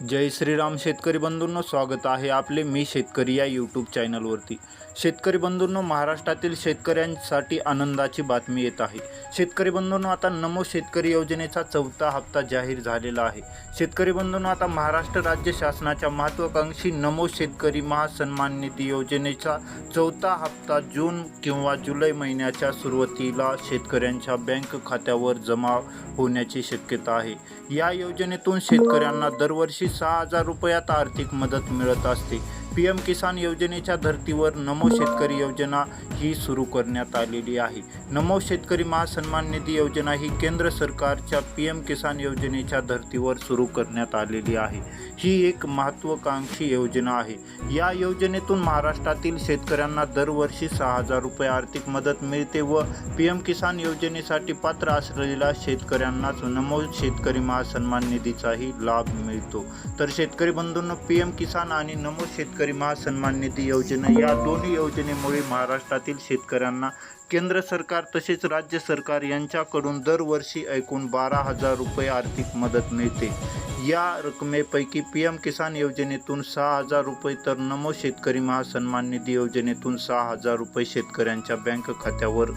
जय श्रीराम शेतकरी बंधूंनो, स्वागत आहे आपले मी शेतकरी या यूट्यूब चॅनलवरती। शेतकरी बंधूंनो, महाराष्ट्रातील शेतकऱ्यांसाठी आनंदाची बातमी येत आहे। शेतकरी बंधूंनो, आता नमो शेतकरी योजनेचा चौथा हप्ता जाहीर झालेला आहे। शेतकरी बंधूंनो, आता महाराष्ट्र राज्य शासनाच्या महत्त्वाकांक्षी नमो शेतकरी महासन्मान निधी योजनेचा चौथा हप्ता जून किंवा जुलै महिन्याच्या सुरुवातीला शेतकऱ्यांच्या बँक खात्यावर जमा होण्याची शक्यता आहे। या योजनेतून शेतकऱ्यांना दरवर्षी 6,000 रुपयात आर्थिक मदत मिळत असते। पीएम किसान योजनेच्या धर्तीवर नमो शेतकरी योजना ही सुरू करण्यात आलेली आहे। नमो शेतकरी महासन्मान निधी योजना ही केंद्र सरकारच्या पीएम किसान योजनेच्या धर्तीवर सुरू करण्यात आलेली आहे। ही एक महत्त्वाकांक्षी योजना आहे। या योजनेतून महाराष्ट्रातील शेतकऱ्यांना दरवर्षी 6,000 रुपये आर्थिक मदत मिळते व पीएम किसान योजनेसाठी पात्र असलेल्या शेतकऱ्यांनाच नमो शेतकरी महासन्मान निधीचाही लाभ मिळतो। तर शेतकरी बंधूंनो, पीएम किसान आणि नमो शेतकरी महासन्मान निधी योजना या दोन्ही योजनेमुळे महाराष्ट्रातील शेतकऱ्यांना केंद्र सरकार तसेच राज्य सरकार यांच्याकडून दरवर्षी एकूण 12,000 रुपये आर्थिक मदत मिळते। या रकमेपैकी पीएम किसान योजनेतून 6,000 रुपये तर नमो शेतकरी महासन्मान निधी योजनेतून 6,000 रुपये शेतकऱ्यांच्या बँक खात्यावर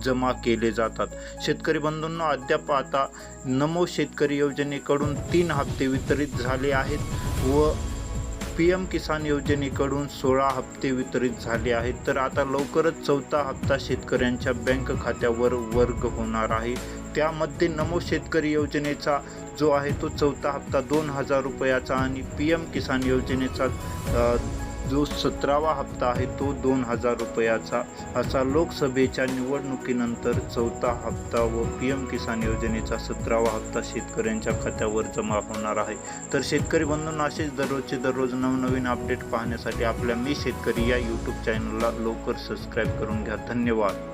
जमा केले जातात। शेतकरी बंधूंनो, अद्याप आता नमो शेतकरी योजनेकडून 3 हप्ते वितरित झाले आहेत व पीएम किसान योजनेकडून 16 हप्ते वितरित झाले आहेत। तर आता लवकरच चौथा हप्ता शेतकऱ्यांच्या बँक खात्यावर वर्ग होणार आहे। त्यामध्ये नमो शेतकरी योजनेचा जो आहे तो चौथा हप्ता 2,000 रुपयाचा आणि पीएम किसान योजनेचा जो 17वा हप्ता आहे तो 2,000 रुपयाचा असा लोकसभेच्या निवडणुकीनंतर चौथा हप्ता व पीएम किसान योजनेचा 17वा हप्ता शेतकऱ्यांच्या खात्यावर जमा होणार आहे। तर शेतकरी बंधूंना असेच दररोज नवनवीन अपडेट पाहण्यासाठी आपल्या मी शेतकरी या यूट्यूब चॅनलला लवकर सबस्क्राईब करून घ्या। धन्यवाद।